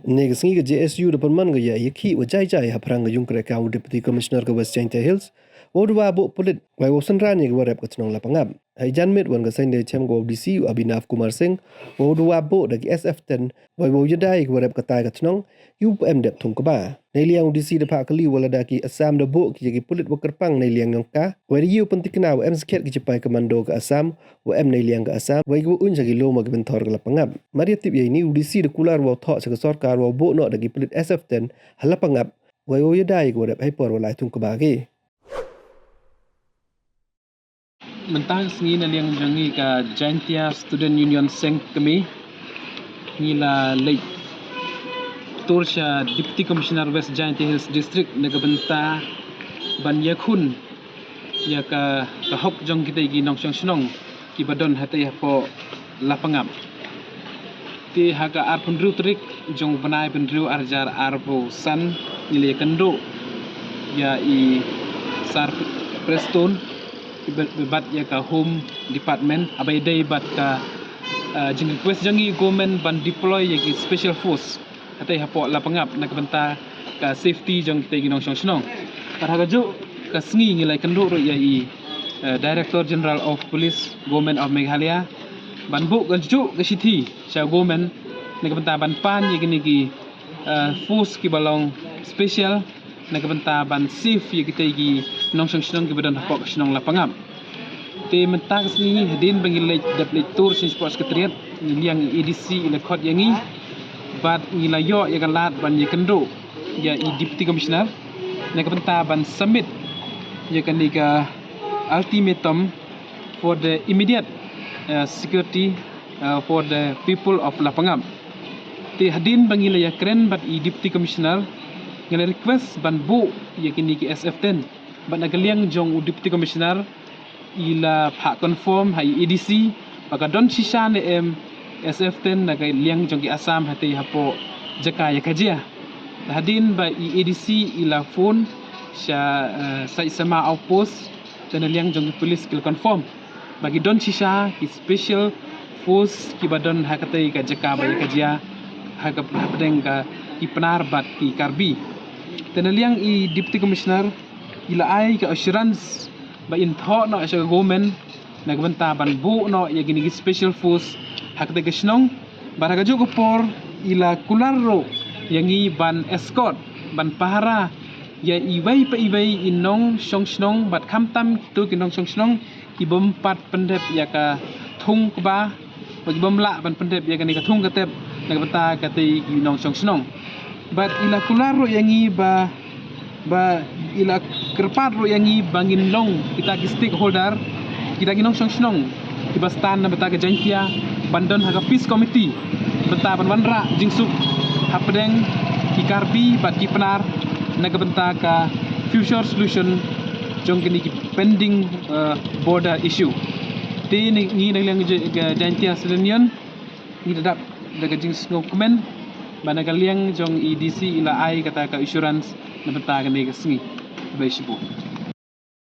Negasngi ga JSU da panman ga ya yaki wa jai jai haprang ga yung kreka u Deputy Commissioner ga West Jaintia Hills Odwa bo pulit wai wosan rani ga warap ka tnong lapangap. Hai janmit wan ga sende chem go DCU Abhinav Kumar Singh Odwa bo da SF10 wai wo yadai ga warap ka tai ka tnong UPM dep thung ka ba. Nei liang DC da pa kali wala da ki Assam da bo ki pulit wa kerpang nei liang yang ka wai yu pentikna wa em sket ki jepai komando ga Assam wa em nei liang ga Assam wai go un jagi lo ma ga bentor ga lapangap. Maria tip ye ni DC da kular wa tho sa sarkar wa bo no da ki pulit SF10 halapangap wai wo yadai ga warap hai por wala thung ka ba ge. Mentang sengi na liang jangi ka Jaintia Student Union Seng kami ngila late Torsha Deputy Commissioner West Jaintia Hills District nagabenta ban yakun ya ka hok jong kita gi nong snong ki badon hatai po lapangap ti haga ar pundru trik jong banai pundru arjar arbo san ngile kendo ya i sar preston bat ya ka home department abai dai bat ka jing request jangi government ban deploy ya ki special force atai hapo lapangap nakabenta ka safety jong kita ginong snong para jo ka sngi ngilai kendo ro ya i Director General of Police Government of Meghalaya ban bu kan ju ka sithi cha government nakabenta ban pan ya gini ki force ki balong special nakabenta ban safe ya kita gi nong snong ki badan hapok snong lapangap te mentak sini hadin bangilai dapat tour sin sports ketriat yang EDC lekot yangi bat ngilayo ya galat ban ya kendo ya Deputy Commissioner nakabenta ban submit ya kan diga ultimatum for the immediate security for the people of Lapangap te hadin bangilai ya keren bat Deputy Commissioner ngala request ban bu ya kini ki SF10 ban nagaliang jong Deputy Commissioner ila hak confirm hai EDC baka don sisa ne em SF10 nagai liang jong ki Assam hati hapo jaka ya kajia hadin ba EDC ila phone sha sai sama outpost dan liang jong police kil confirm bagi don sisa ki special force ki badon hakatai ka jaka ba ya kajia hakap hadeng ka ki penar bat ki karbi dan liang Deputy Commissioner ila ai ka assurance ba in tho no sa government nagbenta ban bu no ya gini special force hak de gesnong baraga jo por ila kularro yangi ban escort ban pahara ya iwai pa iwai inong songsnong bat khamtam tu kinong songsnong ibom pat pendep ya ka thung ba bagi bomla ban pendep ya gani ka thung katep nagbenta kati kinong songsnong bat ila kularro yangi ba ila kerpat ro yangi bangin long kita ki stakeholder kita ginong snong iba stan na beta ka Jaintia bandon haga peace committee beta ban wanra jingsuk hapdeng ki karbi bat ki penar naga benta ka future solution jong kini ki pending border issue te ni nang Jaintia Student ni dadap daga jingsuk komen banaga liang jong EDC ila ai kata ka insurance na benta ka nega sngi Beijibu.